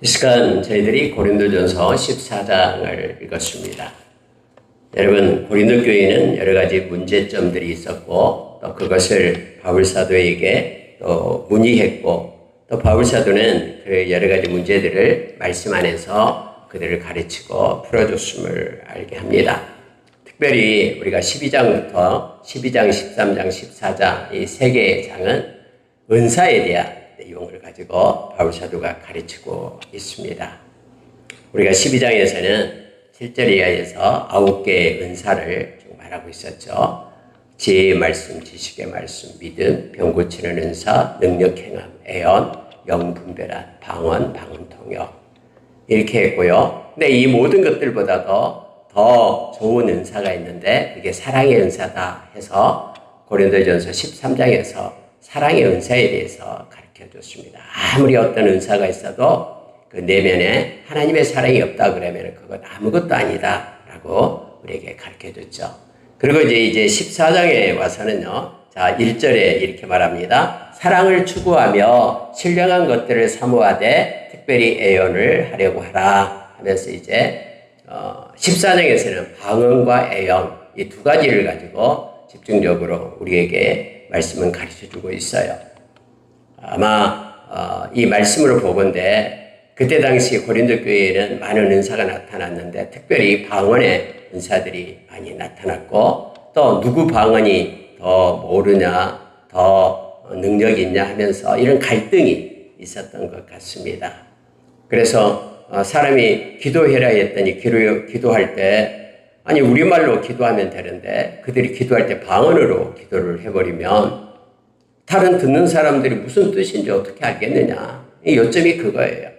이 시간 저희들이 고린도전서 14장을 읽었습니다. 여러분, 고린도 교회는 여러 가지 문제점들이 있었고 또 그것을 바울사도에게 또 문의했고 또 바울사도는 그 여러 가지 문제들을 말씀 안에서 그들을 가르치고 풀어줬음을 알게 합니다. 특별히 우리가 12장부터 12장, 13장, 14장 이 세 개의 장은 은사에 대한 내용을 가지고 바울사도가 가르치고 있습니다. 우리가 12장에서는 7절 이하에서 9개의 은사를 말하고 있었죠. 지혜의 말씀, 지식의 말씀, 믿음, 병 고치는 은사, 능력 행함, 애언, 영분별한, 방언, 방언통역 이렇게 했고요. 근데 이 모든 것들보다도 더 좋은 은사가 있는데 그게 사랑의 은사다 해서 고린도전서 13장에서 사랑의 은사에 대해서 가르쳐줬습니다. 아무리 어떤 은사가 있어도 그 내면에 하나님의 사랑이 없다 그러면 그건 아무것도 아니다 라고 우리에게 가르쳐줬죠. 그리고 이제 14장에 와서는요. 자, 1절에 이렇게 말합니다. 사랑을 추구하며 신령한 것들을 사모하되 특별히 애언을 하려고 하라 하면서 이제 14장에서는 방언과 애언 이 두 가지를 가지고 집중적으로 우리에게 말씀은 가르쳐주고 있어요. 아마 이 말씀으로 보건대 그때 당시 고린도 교회에는 많은 은사가 나타났는데 특별히 방언의 은사들이 많이 나타났고 또 누구 방언이 더 모르냐 더 능력이 있냐 하면서 이런 갈등이 있었던 것 같습니다. 그래서 사람이 기도해라 했더니 기도할 때 아니 우리말로 기도하면 되는데 그들이 기도할 때 방언으로 기도를 해버리면 다른 듣는 사람들이 무슨 뜻인지 어떻게 알겠느냐. 이 요점이 그거예요.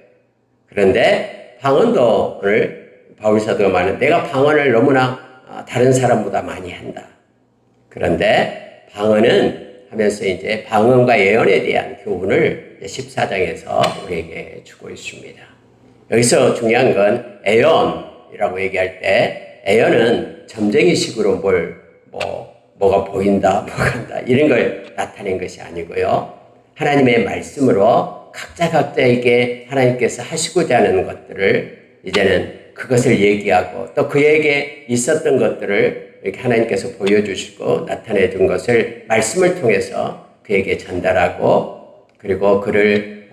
그런데 방언도 오늘 바울사도가 말하는 내가 방언을 너무나 다른 사람보다 많이 한다. 그런데 방언은 하면서 이제 방언과 예언에 대한 교훈을 14장에서 우리에게 주고 있습니다. 여기서 중요한 건 애언이라고 얘기할 때 애언은 점쟁이식으로 뭐가 보인다, 뭐가 한다 이런 걸 나타낸 것이 아니고요. 하나님의 말씀으로 각자에게 하나님께서 하시고자 하는 것들을 이제는 그것을 얘기하고 또 그에게 있었던 것들을 이렇게 하나님께서 보여주시고 나타내 준 것을 말씀을 통해서 그에게 전달하고 그리고 그를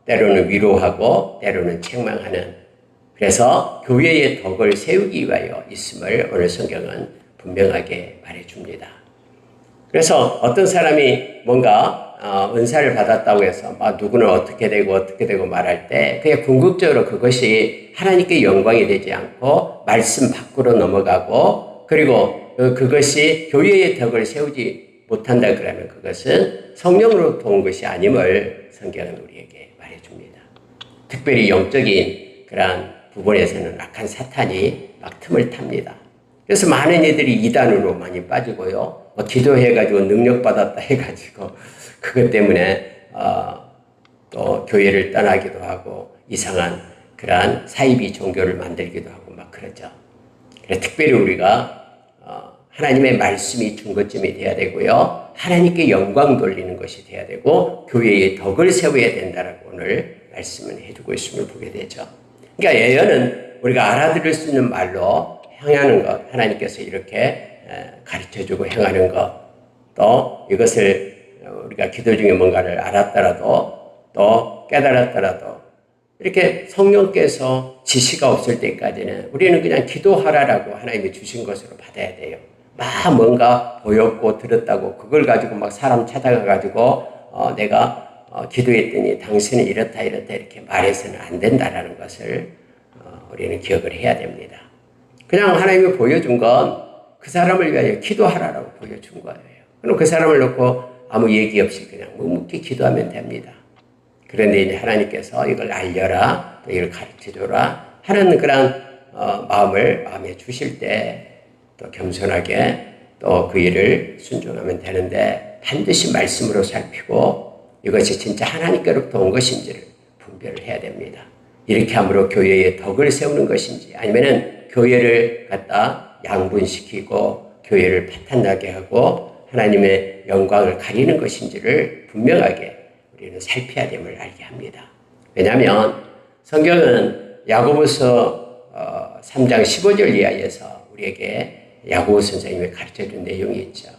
때로는 위로하고 때로는 책망하는 그래서 교회의 덕을 세우기 위하여 있음을 오늘 성경은 분명하게 말해줍니다. 그래서 어떤 사람이 뭔가 은사를 받았다고 해서 누구는 어떻게 되고 말할 때 그게 궁극적으로 그것이 하나님께 영광이 되지 않고 말씀 밖으로 넘어가고 그리고 그것이 교회의 덕을 세우지 못한다 그러면 그것은 성령으로부터 온 것이 아님을 성경은 우리에게 말해줍니다. 특별히 영적인 그러한 부분에서는 악한 사탄이 막 틈을 탑니다. 그래서 많은 이들이 이단으로 많이 빠지고요. 기도해가지고 능력받았다 해가지고 그것 때문에 또 교회를 떠나기도 하고 이상한 그러한 사이비 종교를 만들기도 하고 막 그러죠. 그래서 특별히 우리가 하나님의 말씀이 중거점이 돼야 되고요. 하나님께 영광 돌리는 것이 돼야 되고 교회의 덕을 세워야 된다라고 오늘 말씀을 해주고 있음을 보게 되죠. 그러니까 예언은 우리가 알아들을 수 있는 말로 행하는 것, 하나님께서 이렇게 가르쳐주고 행하는 것, 또 이것을 우리가 기도 중에 뭔가를 알았더라도 또 깨달았더라도 이렇게 성령께서 지시가 없을 때까지는 우리는 그냥 기도하라라고 하나님이 주신 것으로 받아야 돼요. 막 뭔가 보였고 들었다고 그걸 가지고 막 사람 찾아가가지고 내가 기도했더니 당신은 이렇다 이렇게 말해서는 안 된다라는 것을 우리는 기억을 해야 됩니다. 그냥 하나님이 보여준 건 그 사람을 위하여 기도하라라고 보여준 거예요. 그럼 그 사람을 놓고 아무 얘기 없이 그냥 묵묵히 기도하면 됩니다. 그런데 이제 하나님께서 이걸 알려라, 또 이걸 가르쳐줘라 하는 그런 마음에 주실 때 또 겸손하게 또 그 일을 순종하면 되는데 반드시 말씀으로 살피고 이것이 진짜 하나님께로부터 온 것인지를 분별을 해야 됩니다. 이렇게 함으로 교회의 덕을 세우는 것인지 아니면은 교회를 갖다 양분시키고 교회를 파탄나게 하고 하나님의 영광을 가리는 것인지를 분명하게 우리는 살펴야 됨을 알게 합니다. 왜냐하면 성경은 야고보서 3장 15절 이하에서 우리에게 야고보 선생님이 가르쳐준 내용이 있죠.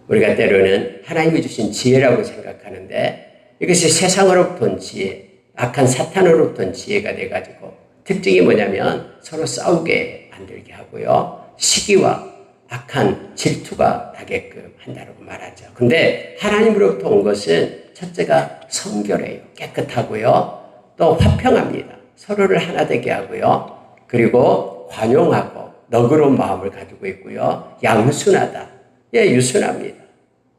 우리가 때로는 하나님이 주신 지혜라고 생각하는데 이것이 세상으로부터 온 지혜, 악한 사탄으로부터 온 지혜가 돼가지고 특징이 뭐냐면 서로 싸우게 만들게 하고요. 시기와 악한 질투가 나게끔 한다고 말하죠. 근데 하나님으로부터 온 것은 첫째가 성결해요. 깨끗하고요. 또 화평합니다. 서로를 하나 되게 하고요. 그리고 관용하고 너그러운 마음을 가지고 있고요. 양순하다. 예, 유순합니다.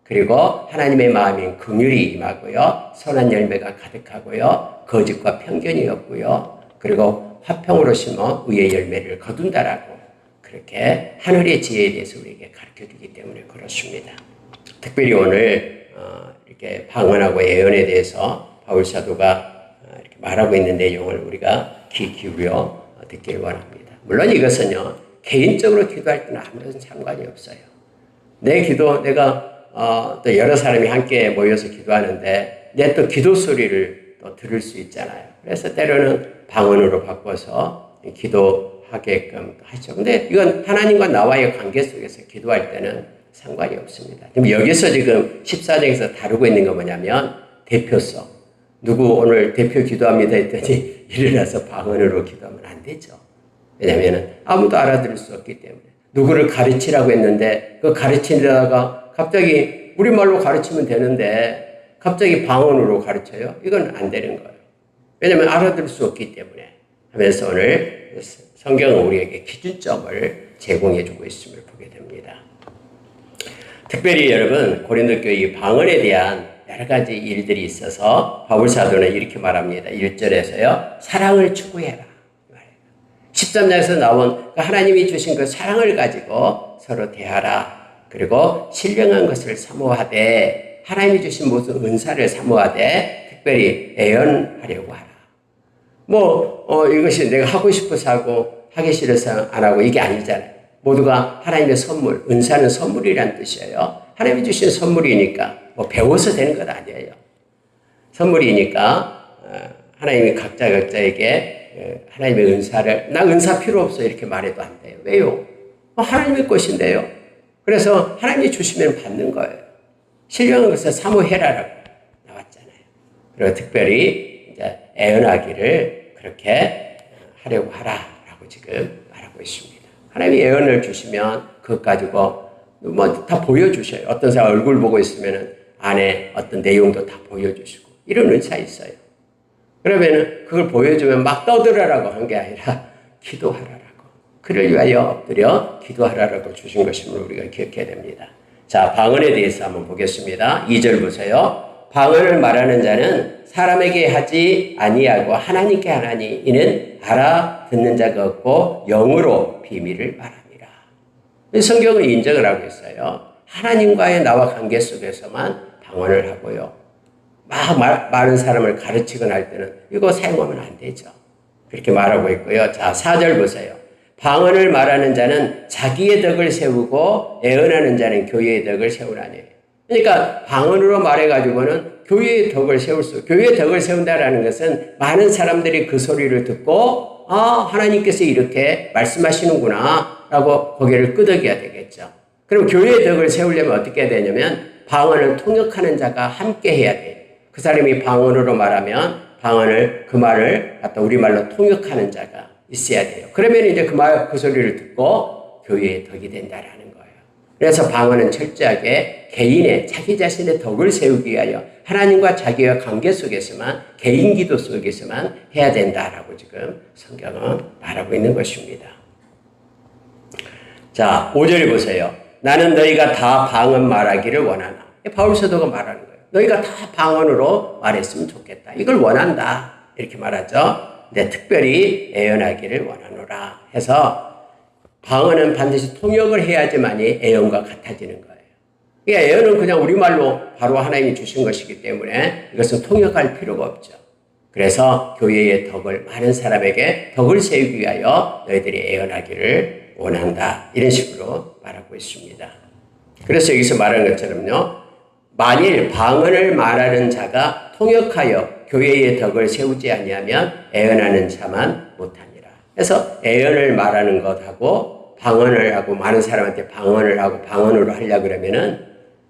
그리고 하나님의 마음인 긍휼이 임하고요. 선한 열매가 가득하고요. 거짓과 편견이 없고요. 그리고 화평으로 심어 의의 열매를 거둔다라고 그렇게 하늘의 지혜에 대해서 우리에게 가르쳐주기 때문에 그렇습니다. 특별히 오늘 이렇게 방언하고 예언에 대해서 바울 사도가 이렇게 말하고 있는 내용을 우리가 귀 기울여 듣기를 원합니다. 물론 이것은요 개인적으로 기도할 때는 아무런 상관이 없어요. 내 기도 내가 또 여러 사람이 함께 모여서 기도하는데 내 또 기도 소리를 또 들을 수 있잖아요. 그래서 때로는 방언으로 바꿔서 기도하게끔 하죠. 근데 이건 하나님과 나와의 관계 속에서 기도할 때는 상관이 없습니다. 그럼 여기서 지금 14장에서 다루고 있는 건 뭐냐면 대표성. 누구 오늘 대표 기도합니다 했더니 일어나서 방언으로 기도하면 안 되죠. 왜냐하면 아무도 알아들을 수 없기 때문에. 누구를 가르치라고 했는데 그 가르치다가 갑자기 우리말로 가르치면 되는데 갑자기 방언으로 가르쳐요? 이건 안 되는 거예요. 왜냐하면 알아들을 수 없기 때문에 하면서 오늘 성경은 우리에게 기준점을 제공해 주고 있음을 보게 됩니다. 특별히 여러분 고린도 교회 이 방언에 대한 여러 가지 일들이 있어서 바울 사도는 이렇게 말합니다. 1절에서요. 사랑을 추구해라. 13장에서 나온 하나님이 주신 그 사랑을 가지고 서로 대하라. 그리고 신령한 것을 사모하되 하나님이 주신 모든 은사를 사모하되 특별히 애언하려고 하라. 이것이 내가 하고 싶어서 하고 하기 싫어서 안 하고 이게 아니잖아요. 모두가 하나님의 선물, 은사는 선물이란 뜻이에요. 하나님이 주신 선물이니까 배워서 되는 것 아니에요. 선물이니까 하나님이 각자에게 하나님의 은사를 나 은사 필요 없어 이렇게 말해도 안 돼요. 왜요? 하나님의 것인데요. 그래서 하나님이 주시면 받는 거예요. 신령한 것을 사모해라라고 나왔잖아요. 그리고 특별히 이제 애언하기를 그렇게 하려고 하라라고 지금 말하고 있습니다. 하나님이 애언을 주시면 그것 가지고 다 보여주셔요. 어떤 사람 얼굴 보고 있으면 안에 어떤 내용도 다 보여주시고 이런 은사 있어요. 그러면은 그걸 보여주면 막 떠들어라고 한 게 아니라 기도하라라고. 그를 위하여 엎드려 기도하라라고 주신 것임을 우리가 기억해야 됩니다. 자, 방언에 대해서 한번 보겠습니다. 2절 보세요. 방언을 말하는 자는 사람에게 하지 아니하고 하나님께 하나니 이는 알아듣는 자가 없고 영으로 비밀을 말합니다. 성경은 인정을 하고 있어요. 하나님과의 나와 관계 속에서만 방언을 하고요. 많은 사람을 가르치거나 할 때는 이거 사용하면 안 되죠. 그렇게 말하고 있고요. 자, 4절 보세요. 방언을 말하는 자는 자기의 덕을 세우고 애언하는 자는 교회의 덕을 세우라니. 그러니까 방언으로 말해가지고는 교회의 덕을 교회의 덕을 세운다라는 것은 많은 사람들이 그 소리를 듣고 하나님께서 이렇게 말씀하시는구나 라고 고개를 끄덕여야 되겠죠. 그럼 교회의 덕을 세우려면 어떻게 해야 되냐면 방언을 통역하는 자가 함께 해야 돼요. 그 사람이 방언으로 말하면 그 말을 갖다 우리말로 통역하는 자가 있어야 돼요. 그러면 이제 그 소리를 듣고 교회의 덕이 된다라는 거예요. 그래서 방언은 철저하게 자기 자신의 덕을 세우기 위하여 하나님과 자기와 관계 속에서만, 개인 기도 속에서만 해야 된다라고 지금 성경은 말하고 있는 것입니다. 자, 5절 보세요. 나는 너희가 다 방언 말하기를 원하나. 바울 사도가 말하는 거예요. 너희가 다 방언으로 말했으면 좋겠다. 이걸 원한다. 이렇게 말하죠. 근데 특별히 애언하기를 원하노라 해서 방언은 반드시 통역을 해야지만이 애언과 같아지는 거예요. 그러니까 애언은 그냥 우리말로 바로 하나님이 주신 것이기 때문에 이것은 통역할 필요가 없죠. 그래서 교회의 많은 사람에게 덕을 세우기 위하여 너희들이 애언하기를 원한다. 이런 식으로 말하고 있습니다. 그래서 여기서 말하는 것처럼요. 만일 방언을 말하는 자가 통역하여 교회의 덕을 세우지 아니하면 애언하는 자만 못하니라. 그래서 애언을 말하는 것하고 방언을 하고 많은 사람한테 방언을 하고 방언으로 하려고 그러면은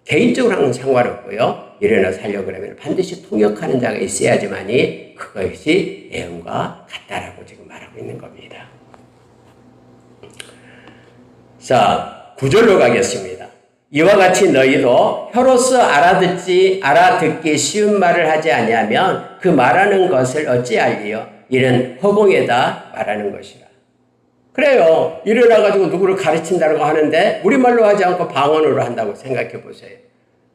개인적으로 하는 건 상관없고요. 일어나서 하려고 그러면 반드시 통역하는 자가 있어야지만이 그것이 애언과 같다라고 지금 말하고 있는 겁니다. 자, 9절로 가겠습니다. 이와 같이 너희도 혀로서 알아듣기 쉬운 말을 하지 아니하면 그 말하는 것을 어찌 알리요? 이는 허공에다 말하는 것이라. 그래요. 일어나가지고 누구를 가르친다고 하는데 우리말로 하지 않고 방언으로 한다고 생각해 보세요.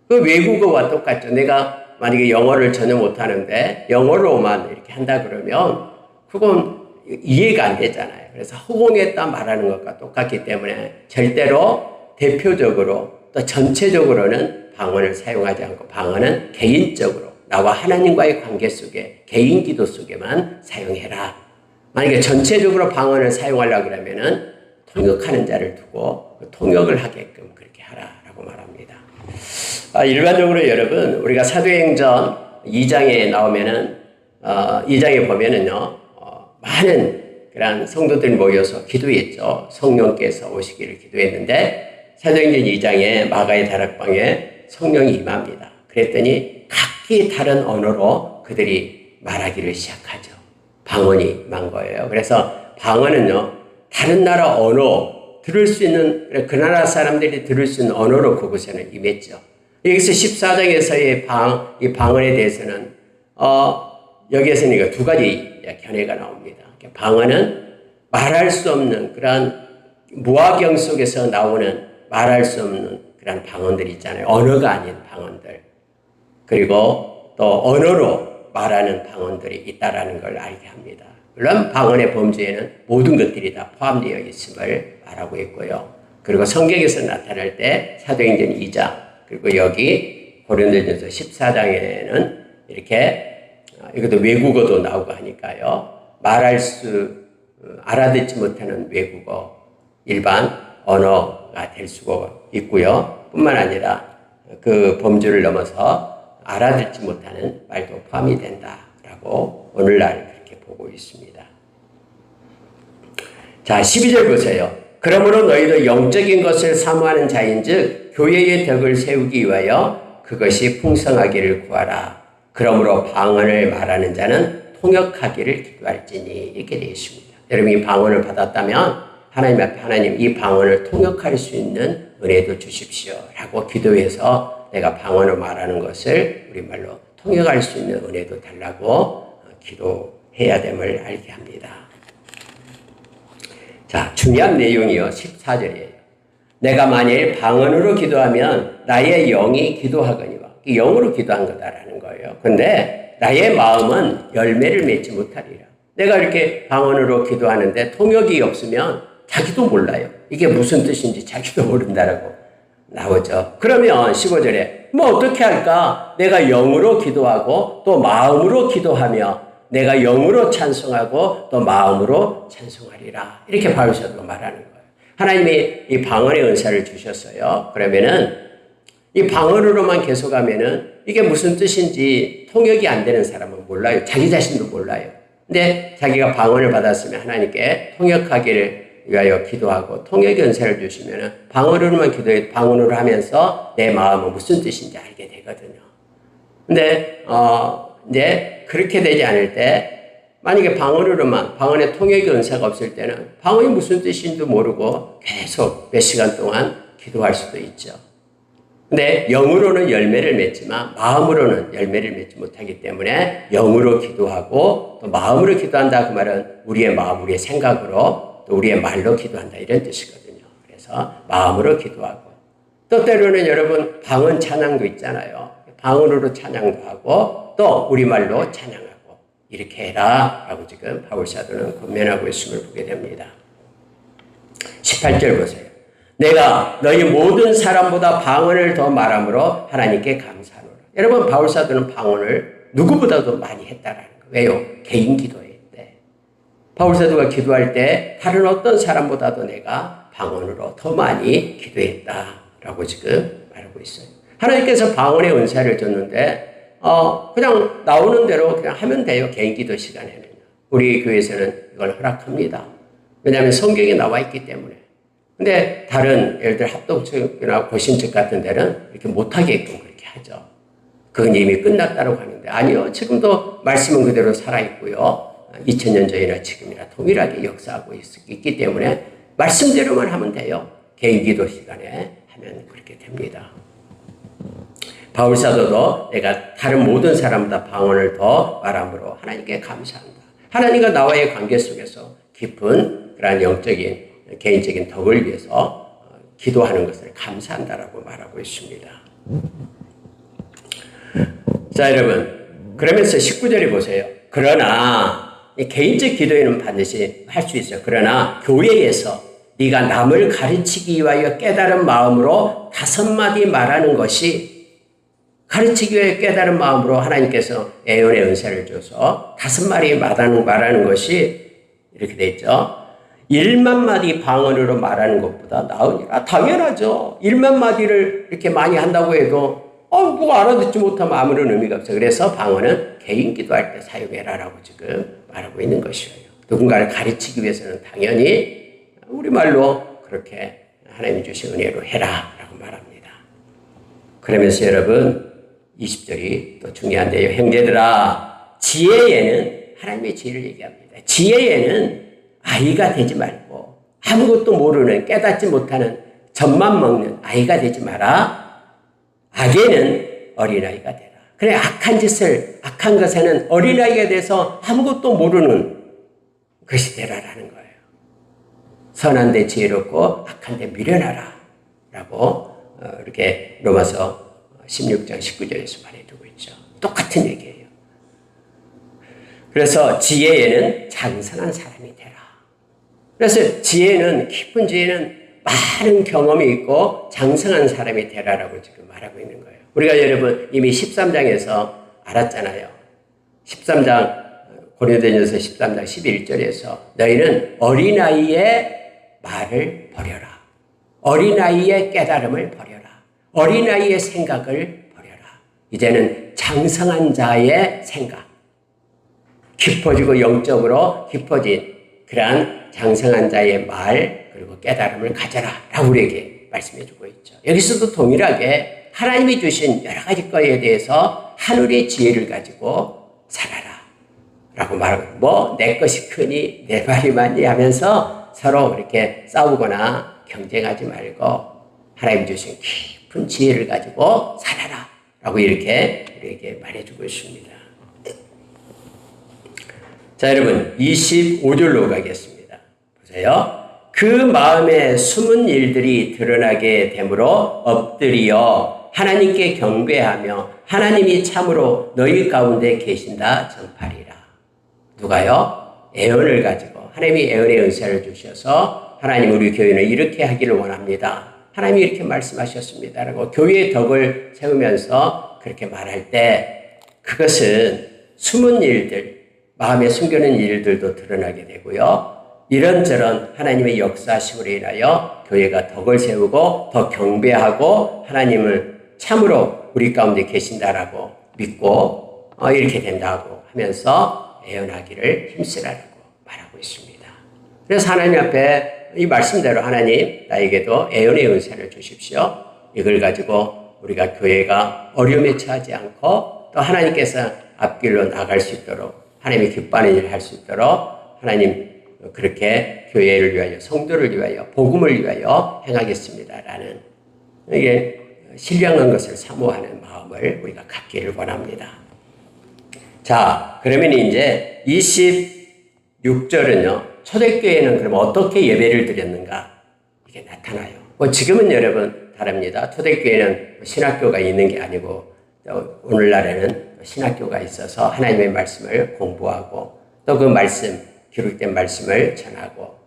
그 외국어와 똑같죠. 내가 만약에 영어를 전혀 못하는데 영어로만 이렇게 한다 그러면 그건 이해가 안 되잖아요. 그래서 허공에다 말하는 것과 똑같기 때문에 절대로 대표적으로 또 전체적으로는 방언을 사용하지 않고 방언은 개인적으로 나와 하나님과의 관계 속에 개인 기도 속에만 사용해라. 만약에 전체적으로 방언을 사용하려고 그러면은 통역하는 자를 두고 통역을 하게끔 그렇게 하라라고 말합니다. 일반적으로 여러분 우리가 사도행전 2장에 나오면은 2장에 보면은요 많은 그런 성도들이 모여서 기도했죠. 성령께서 오시기를 기도했는데 사도행전 2장에 마가의 다락방에 성령이 임합니다. 그랬더니 각기 다른 언어로 그들이 말하기를 시작하죠. 방언이 임한 거예요. 그래서 방언은요 다른 나라 언어 들을 수 있는 그 나라 사람들이 들을 수 있는 언어로 그곳에는 임했죠. 여기서 14장에서의 이 방언에 대해서는 여기에서는 두 가지 견해가 나옵니다. 방언은 말할 수 없는 그런 무화경 속에서 나오는 말할 수 없는 그런 방언들이 있잖아요. 언어가 아닌 방언들. 그리고 또 언어로 말하는 방언들이 있다라는 걸 알게 합니다. 물론 방언의 범주에는 모든 것들이 다 포함되어 있음을 말하고 있고요. 그리고 성경에서 나타날 때 사도행전 2장 그리고 여기 고린도전서 14장에는 이렇게 이것도 외국어도 나오고 하니까요. 알아듣지 못하는 외국어, 일반 언어가 될 수가 있고요. 뿐만 아니라 그 범주를 넘어서 알아듣지 못하는 말도 포함이 된다라고 오늘날 그렇게 보고 있습니다. 자, 12절 보세요. 그러므로 너희도 영적인 것을 사모하는 자인즉 교회의 덕을 세우기 위하여 그것이 풍성하기를 구하라. 그러므로 방언을 말하는 자는 통역하기를 기도할지니 이렇게 되어 있습니다. 여러분이 방언을 받았다면 하나님 앞에 하나님 이 방언을 통역할 수 있는 은혜도 주십시오 라고 기도해서 내가 방언을 말하는 것을 우리말로 통역할 수 있는 은혜도 달라고 기도해야 됨을 알게 합니다. 자, 중요한 내용이요. 14절이에요. 내가 만일 방언으로 기도하면 나의 영이 기도하거니와. 영으로 기도한 거다라는 거예요. 근데 나의 마음은 열매를 맺지 못하리라. 내가 이렇게 방언으로 기도하는데 통역이 없으면 자기도 몰라요. 이게 무슨 뜻인지 자기도 모른다라고 나오죠. 그러면 15절에 뭐 어떻게 할까? 내가 영으로 기도하고 또 마음으로 기도하며 내가 영으로 찬송하고 또 마음으로 찬송하리라. 이렇게 바울사도가 말하는 거예요. 하나님이 이 방언의 은사를 주셨어요. 그러면은 이 방언으로만 계속하면은 이게 무슨 뜻인지 통역이 안 되는 사람은 몰라요. 자기 자신도 몰라요. 근데 자기가 방언을 받았으면 하나님께 통역하기를 위하여 기도하고 통역의 은사를 주시면은 방언으로만 기도해 방언으로 하면서 내 마음은 무슨 뜻인지 알게 되거든요. 근데 이제 그렇게 되지 않을 때 만약에 방언으로만 방언의 통역의 은사가 없을 때는 방언이 무슨 뜻인지도 모르고 계속 몇 시간 동안 기도할 수도 있죠. 근데 영으로는 열매를 맺지만 마음으로는 열매를 맺지 못하기 때문에 영으로 기도하고 또 마음으로 기도한다 그 말은 우리의 마음, 우리의 생각으로 또 우리의 말로 기도한다 이런 뜻이거든요. 그래서 마음으로 기도하고 또 때로는 여러분 방언 찬양도 있잖아요. 방언으로 찬양도 하고 또 우리말로 찬양하고 이렇게 해라 라고 지금 바울사도는 권면하고 있음을 보게 됩니다. 18절 보세요. 내가 너희 모든 사람보다 방언을 더 말함으로 하나님께 감사하노라. 여러분 바울사도는 방언을 누구보다도 많이 했다라는 거예요. 왜요? 개인 기도회 때. 바울사도가 기도할 때 다른 어떤 사람보다도 내가 방언으로 더 많이 기도했다라고 지금 말하고 있어요. 하나님께서 방언의 은사를 줬는데 그냥 나오는 대로 그냥 하면 돼요. 개인 기도 시간에는. 우리 교회에서는 이걸 허락합니다. 왜냐하면 성경에 나와 있기 때문에. 근데 다른 예를 들어 합동측이나 고신측 같은 데는 이렇게 못하게끔 그렇게 하죠. 그건 이미 끝났다고 하는데 아니요. 지금도 말씀은 그대로 살아있고요. 2000년 전이나 지금이나 동일하게 역사하고 있기 때문에 말씀대로만 하면 돼요. 개인 기도 시간에 하면 그렇게 됩니다. 바울 사도도 내가 다른 모든 사람보다 방언을 더 말함으로 하나님께 감사한다. 하나님과 나와의 관계 속에서 깊은 그러한 영적인 개인적인 덕을 위해서 기도하는 것을 감사한다라고 말하고 있습니다. 자, 여러분. 그러면서 19절에 보세요. 그러나 개인적 기도에는 반드시 할 수 있어요. 그러나 교회에서 네가 남을 가르치기 위하여 깨달은 마음으로 5마디 말하는 것이 가르치기 위해 깨달은 마음으로 하나님께서 애원의 은사를 줘서 5마디 말하는 것이 이렇게 돼 있죠. 1만 마디 방언으로 말하는 것보다 나으니라. 당연하죠. 1만 마디를 이렇게 많이 한다고 해도 누가 알아듣지 못하면 아무런 의미가 없어요. 그래서 방언은 개인 기도할 때 사용해라라고 지금 말하고 있는 것이에요. 누군가를 가르치기 위해서는 당연히 우리말로 그렇게 하나님이 주신 은혜로 해라라고 말합니다. 그러면서 여러분 20절이 또 중요한데요. 형제들아, 지혜에는 하나님의 지혜를 얘기합니다. 지혜에는 아이가 되지 말고 아무것도 모르는 깨닫지 못하는 젖만 먹는 아이가 되지 마라. 악에는 어린아이가 되라. 그래, 악한 것에는 어린아이가 돼서 아무것도 모르는 것이 되라라는 거예요. 선한 데 지혜롭고 악한 데 미련하라 라고 이렇게 로마서 16장 19절에서 말해두고 있죠. 똑같은 얘기예요. 그래서 지혜에는 장성한 사람이 되라. 그래서 지혜는, 깊은 지혜는 많은 경험이 있고 장성한 사람이 되라라고 지금 말하고 있는 거예요. 우리가 여러분 이미 13장에서 알았잖아요. 13장 고린도전서 13장 11절에서 너희는 어린아이의 말을 버려라. 어린아이의 깨달음을 버려라. 어린아이의 생각을 버려라. 이제는 장성한 자의 생각, 깊어지고 영적으로 깊어진 그러한 장성한 자의 말 그리고 깨달음을 가져라 라고 우리에게 말씀해 주고 있죠. 여기서도 동일하게 하나님이 주신 여러 가지 거에 대해서 하늘의 지혜를 가지고 살아라 라고 말하고 내 것이 크니 내 말이 많니 하면서 서로 이렇게 싸우거나 경쟁하지 말고 하나님 주신 깊은 지혜를 가지고 살아라 라고 이렇게 우리에게 말해주고 있습니다. 자, 여러분 25절로 가겠습니다. 보세요. 그 마음에 숨은 일들이 드러나게 되므로 엎드려 하나님께 경배하며 하나님이 참으로 너희 가운데 계신다 전파리라. 누가요? 애언을 가지고 하나님이 애언의 은사를 주셔서 하나님 우리 교회는 이렇게 하기를 원합니다. 하나님이 이렇게 말씀하셨습니다. 라고 교회의 덕을 세우면서 그렇게 말할 때 그것은 숨은 일들, 마음에 숨겨놓은 일들도 드러나게 되고요. 이런저런 하나님의 역사심으로 인하여 교회가 덕을 세우고 더 경배하고 하나님을 참으로 우리 가운데 계신다라고 믿고 이렇게 된다고 하면서 애언하기를 힘쓰라라고 말하고 있습니다. 그래서 하나님 앞에 이 말씀대로 하나님 나에게도 애언의 은사를 주십시오. 이걸 가지고 우리가 교회가 어려움에 처하지 않고 또 하나님께서 앞길로 나갈 수 있도록 하나님이 기뻐하는 일을 할 수 있도록 하나님 그렇게 교회를 위하여 성도를 위하여 복음을 위하여 행하겠습니다. 라는 이게 신령한 것을 사모하는 마음을 우리가 갖기를 원합니다. 자, 그러면 이제 26절은요. 초대교회는 그럼 어떻게 예배를 드렸는가? 이게 나타나요. 지금은 여러분 다릅니다. 초대교회는 신학교가 있는 게 아니고 오늘날에는 신학교가 있어서 하나님의 말씀을 공부하고 또 그 말씀 기록된 말씀을 전하고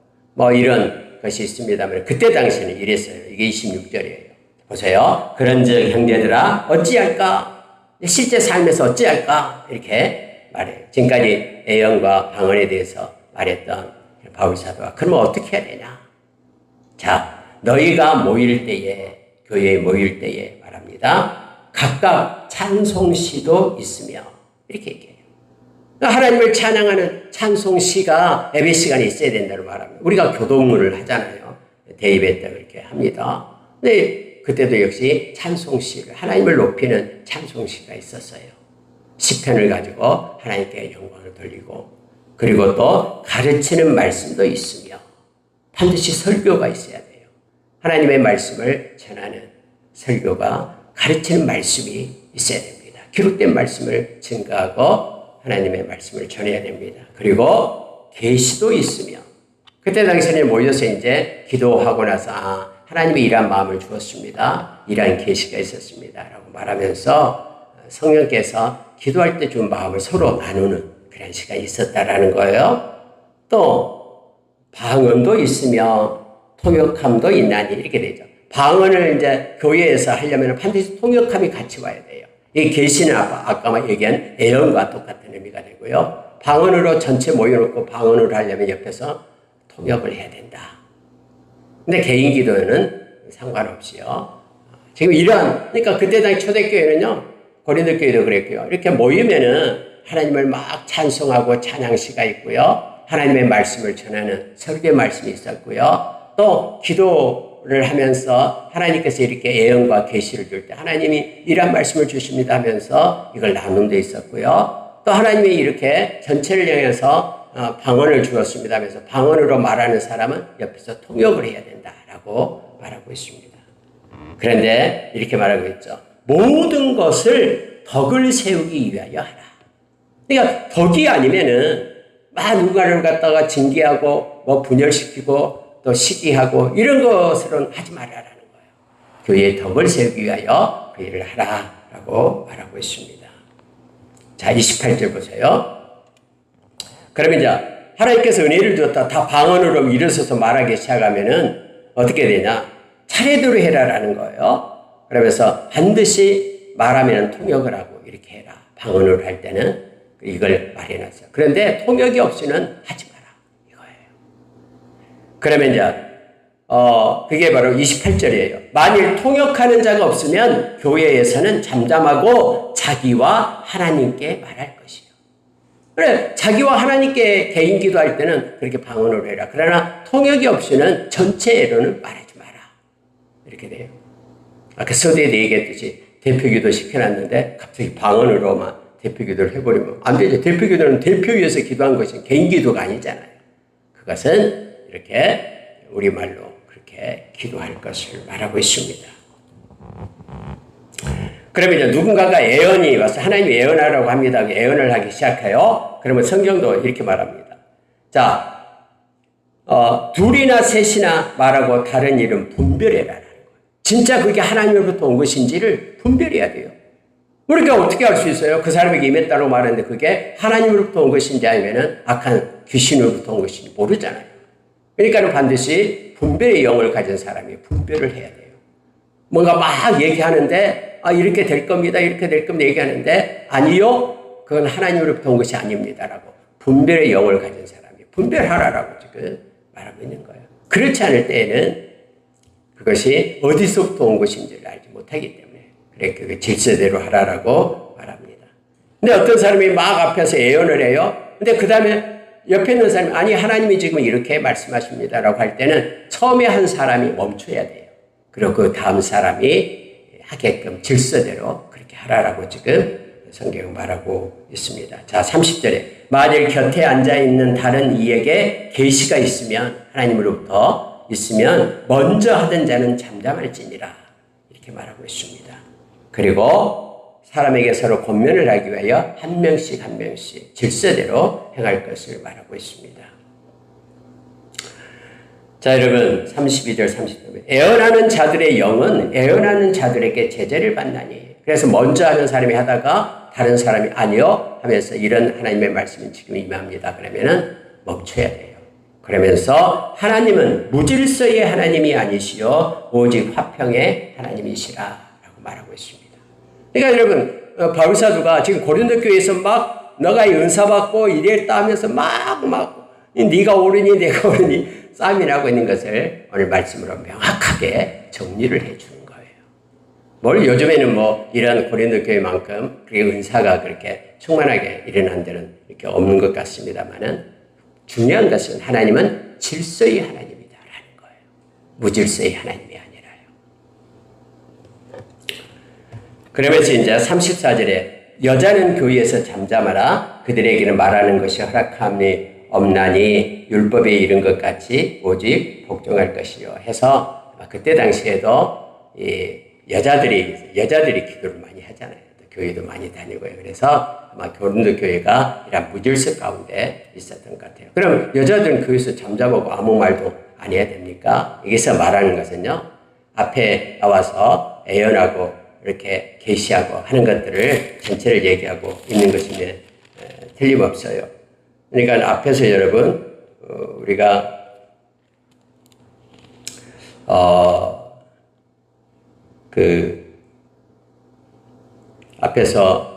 이런 것이 있습니다만 그때 당시에는 이랬어요. 이게 26절이에요. 보세요. 그런즉 형제들아 어찌할까? 실제 삶에서 어찌할까? 이렇게 말해요. 지금까지 애언과 방언에 대해서 말했던 바울 사도가 그러면 어떻게 해야 되냐? 자, 너희가 모일 때에 교회에 모일 때에 말합니다. 각각 찬송시도 있으며 이렇게 얘기해요. 하나님을 찬양하는 찬송시가 예배 시간에 있어야 된다고 말합니다. 우리가 교동문을 하잖아요. 대입회 때 그렇게 합니다. 근데 그때도 역시 찬송시를 하나님을 높이는 찬송시가 있었어요. 시편을 가지고 하나님께 영광을 돌리고 그리고 또 가르치는 말씀도 있으며 반드시 설교가 있어야 돼요. 하나님의 말씀을 전하는 설교가 가르치는 말씀이 있어야 됩니다. 기록된 말씀을 증거하고 하나님의 말씀을 전해야 됩니다. 그리고 계시도 있으며 그때 당시에 모여서 이제 기도하고 나서 하나님이 이러한 마음을 주었습니다. 이러한 계시가 있었습니다. 라고 말하면서 성령께서 기도할 때 준 마음을 서로 나누는 그런 시간이 있었다라는 거예요. 또 방언도 있으며 통역함도 있나니 이렇게 되죠. 방언을 이제 교회에서 하려면 반드시 통역함이 같이 와야 돼요. 이 계시는 아까 얘기한 예언과 똑같은 의미가 되고요. 방언으로 전체 모여놓고 방언으로 하려면 옆에서 통역을 해야 된다. 근데 개인 기도는 상관없이요. 지금 그러니까 그때 당시 초대교회는요, 고린도 교회도 그랬고요. 이렇게 모이면은 하나님을 막 찬송하고 찬양시가 있고요. 하나님의 말씀을 전하는 설교의 말씀이 있었고요. 또 기도를 하면서 하나님께서 이렇게 예언과 계시를 줄 때 하나님이 이런 말씀을 주십니다 하면서 이걸 나눔 데 있었고요. 또 하나님이 이렇게 전체를 향해서 방언을 주었습니다 하면서 방언으로 말하는 사람은 옆에서 통역을 해야 된다라고 말하고 있습니다. 그런데 이렇게 말하고 있죠. 모든 것을 덕을 세우기 위하여 하라. 그러니까 덕이 아니면은 막 누군가를 갖다가 징계하고 뭐 분열시키고 또 시기하고 이런 것으로는 하지 말아라는 거예요. 교회의 덕을 세우기 위하여 그 일을 하라라고 말하고 있습니다. 자, 28절 보세요. 그러면 이제 하나님께서 은혜를 줬다 다 방언으로 일어서서 말하기 시작하면은 어떻게 되냐? 차례대로 해라라는 거예요. 그러면서 반드시 말하면 통역을 하고 이렇게 해라. 방언으로 할 때는 이걸 말해놨어요. 그런데 통역이 없이는 하지 마라. 이거예요. 그러면 이제 그게 바로 28절이에요. 만일 통역하는 자가 없으면 교회에서는 잠잠하고 자기와 하나님께 말할 것이요. 그래, 자기와 하나님께 개인 기도할 때는 그렇게 방언으로 해라. 그러나 통역이 없이는 전체로는 말하지 마라. 이렇게 돼요. 아까 서두에도 얘기했듯이 대표기도 시켜놨는데 갑자기 방언으로만 대표기도를 해버리면 안 되죠. 대표기도는 대표위에서 기도한 것이 개인 기도가 아니잖아요. 그것은 이렇게 우리말로 그렇게 기도할 것을 말하고 있습니다. 그러면 이제 누군가가 예언이 와서 하나님이 예언하라고 합니다. 예언을 하기 시작해요. 그러면 성경도 이렇게 말합니다. 자, 둘이나 셋이나 말하고 다른 일은 분별해라. 진짜 그게 하나님으로부터 온 것인지를 분별해야 돼요. 우리가 어떻게 알 수 있어요? 그 사람에게 임했다고 말하는데 그게 하나님으로부터 온 것인지 아니면 악한 귀신으로부터 온 것인지 모르잖아요. 그러니까 반드시 분별의 영을 가진 사람이 분별을 해야 돼요. 뭔가 막 얘기하는데 이렇게 될 겁니다. 이렇게 될 겁니다. 얘기하는데 아니요. 그건 하나님으로부터 온 것이 아닙니다라고 분별의 영을 가진 사람이 분별하라라고 지금 말하고 있는 거예요. 그렇지 않을 때에는 그것이 어디서부터 온 것인지를 알지 못하기 때문에 그래 그 질서대로 하라라고 말합니다. 근데 어떤 사람이 막 앞에서 예언을 해요. 근데 그 다음에 옆에 있는 사람이 아니 하나님이 지금 이렇게 말씀하십니다라고 할 때는 처음에 한 사람이 멈춰야 돼요. 그리고 그 다음 사람이 하게끔 질서대로 그렇게 하라라고 지금 성경은 말하고 있습니다. 자, 30절에 만일 곁에 앉아있는 다른 이에게 계시가 있으면 하나님으로부터 있으면 먼저 하던 자는 잠잠할지니라 이렇게 말하고 있습니다. 그리고 사람에게 서로 권면을 하기 위하여 한 명씩 한 명씩 질서대로 행할 것을 말하고 있습니다. 자, 여러분 32절 30절 애언하는 자들의 영은 애언하는 자들에게 제재를 받나니 그래서 먼저 하는 사람이 하다가 다른 사람이 아니요 하면서 이런 하나님의 말씀이 지금 임합니다. 그러면은 멈춰야 돼요. 그러면서 하나님은 무질서의 하나님이 아니시요 오직 화평의 하나님이시라라고 말하고 있습니다. 그러니까 여러분 바울사도가 지금 고린도 교회에서 막 너가 은사 받고 이랬다 하면서 막 네가 옳으니 내가 옳으니 싸움이 나고 있는 것을 오늘 말씀으로 명확하게 정리를 해 주는 거예요. 뭘 요즘에는 뭐 이런 고린도 교회만큼 그게 은사가 그렇게 충만하게 일어난 데는 이렇게 없는 것 같습니다만은 중요한 것은 하나님은 질서의 하나님이다라는 거예요. 무질서의 하나님이 아니라요. 그러면서 이제 34절에 여자는 교회에서 잠잠하라. 그들에게는 말하는 것이 허락함이 없나니 율법에 이른 것 같이 오직 복종할 것이요 해서 그때 당시에도 여자들이 기도를 많이 하잖아요. 교회도 많이 다니고요. 그래서 아마 고린도 교회가 이런 무질서 가운데 있었던 것 같아요. 그럼 여자들은 교회에서 잠잠하고 아무 말도 안 해야 됩니까? 여기서 말하는 것은요, 앞에 나와서 애연하고 이렇게 계시하고 하는 것들을 전체를 얘기하고 있는 것이면 틀림없어요. 그러니까 앞에서 여러분 우리가 앞에서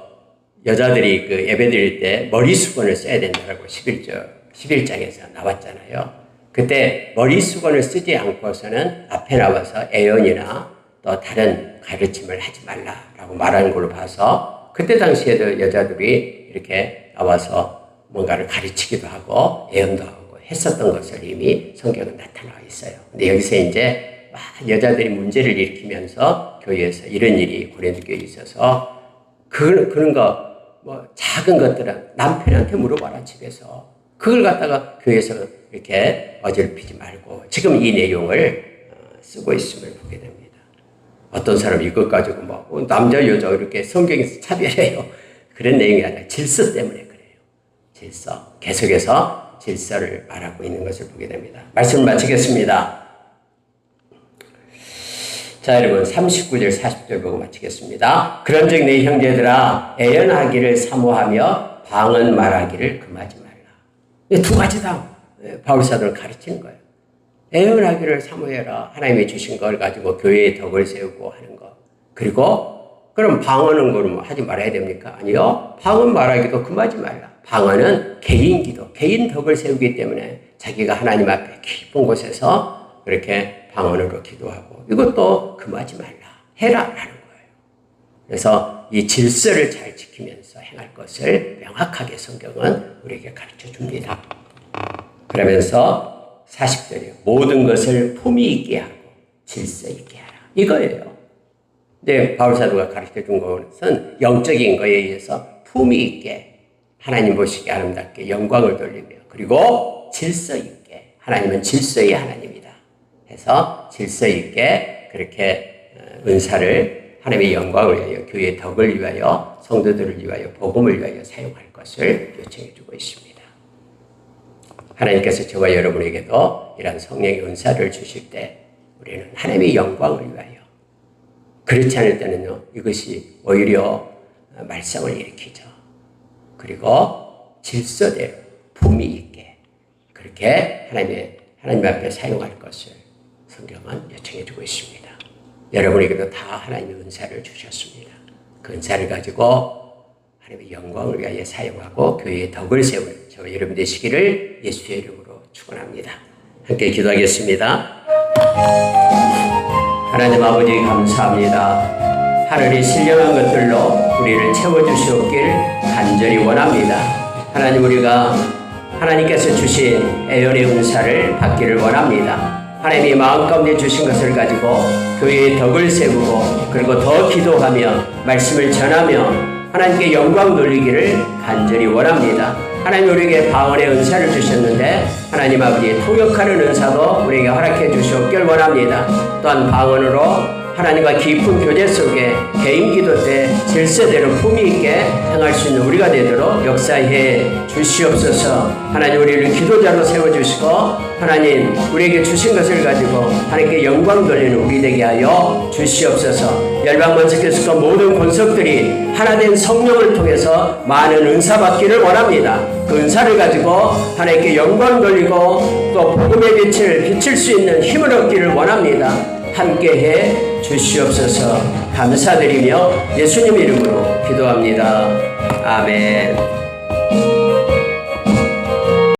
여자들이 그 예배 드릴 때 머리 수건을 써야 된다고 11장에서 나왔잖아요. 그때 머리 수건을 쓰지 않고서는 앞에 나와서 애연이나 또 다른 가르침을 하지 말라라고 말하는 걸로 봐서 그때 당시에도 여자들이 이렇게 나와서 뭔가를 가르치기도 하고 애연도 하고 했었던 것을 이미 성경은 나타나 있어요. 근데 여기서 이제 여자들이 문제를 일으키면서 교회에서 이런 일이 고린도 교회에 있어서 그런 거 뭐 작은 것들은 남편한테 물어봐라 집에서 그걸 갖다가 교회에서 이렇게 어질피지 말고 지금 이 내용을 쓰고 있음을 보게 됩니다. 어떤 사람 이것 가지고 뭐 남자 여자 이렇게 성경에서 차별해요. 그런 내용이 아니라 질서 때문에 그래요. 질서. 계속해서 질서를 말하고 있는 것을 보게 됩니다. 말씀을 마치겠습니다. 자, 여러분 39절 40절 보고 마치겠습니다. 그런즉 내 형제들아 애연하기를 사모하며 방언 말하기를 금하지 말라. 두 가지 다 바울 사도를 가르치는 거예요. 애연하기를 사모해라. 하나님이 주신 걸 가지고 교회의 덕을 세우고 하는 거. 그리고 그럼 방언은 그럼 하지 말아야 됩니까? 아니요. 방언 말하기도 금하지 말라. 방언은 개인 기도, 개인 덕을 세우기 때문에 자기가 하나님 앞에 깊은 곳에서 그렇게 방언으로 기도하고 이것도 금하지 말라. 해라라는 거예요. 그래서 이 질서를 잘 지키면서 행할 것을 명확하게 성경은 우리에게 가르쳐 줍니다. 그러면서 40절이요. 모든 것을 품위 있게 하고 질서 있게 하라. 이거예요. 근데 바울 사도가 가르쳐 준 것은 영적인 거에 의해서 품위 있게 하나님 보시기에 아름답게 영광을 돌리며 그리고 질서 있게 하나님은 질서의 하나님이다. 해서 질서 있게 그렇게 은사를 하나님의 영광을 위하여 교회의 덕을 위하여 성도들을 위하여 복음을 위하여 사용할 것을 요청해 주고 있습니다. 하나님께서 저와 여러분에게도 이러한 성령의 은사를 주실 때 우리는 하나님의 영광을 위하여 그렇지 않을 때는요 이것이 오히려 말썽을 일으키죠. 그리고 질서대로 품위 있게 그렇게 하나님 앞에 사용할 것을 성경은 요청해 주고 있습니다. 여러분에게도 다 하나님의 은사를 주셨습니다. 그 은사를 가지고 하나님의 영광을 위하여 사용하고 교회의 덕을 세우는 저와 여러분 되시기를 예수의 이름으로 축원합니다. 함께 기도하겠습니다. 하나님 아버지 감사합니다. 하늘이 신령한 것들로 우리를 채워주시옵길 간절히 원합니다. 하나님 우리가 하나님께서 주신 애연의 은사를 받기를 원합니다. 하나님이 마음 가운데 주신 것을 가지고 교회의 덕을 세우고 그리고 더 기도하며 말씀을 전하며 하나님께 영광 돌리기를 간절히 원합니다. 하나님 우리에게 방언의 은사를 주셨는데 하나님 아버지 통역하는 은사도 우리에게 허락해 주시옵길 원합니다. 또한 방언으로 하나님과 깊은 교제 속에 개인 기도 때 질서대로 품위 있게 행할 수 있는 우리가 되도록 역사해 주시옵소서. 하나님 우리를 기도자로 세워주시고 하나님 우리에게 주신 것을 가지고 하나님께 영광 돌리는 우리 되게 하여 주시옵소서. 열방번석교회과 모든 권속들이 하나된 성령을 통해서 많은 은사 받기를 원합니다. 그 은사를 가지고 하나님께 영광 돌리고 또 복음의 빛을 비칠 수 있는 힘을 얻기를 원합니다. 함께해 주시옵소서. 감사드리며 예수님 이름으로 기도합니다. 아멘.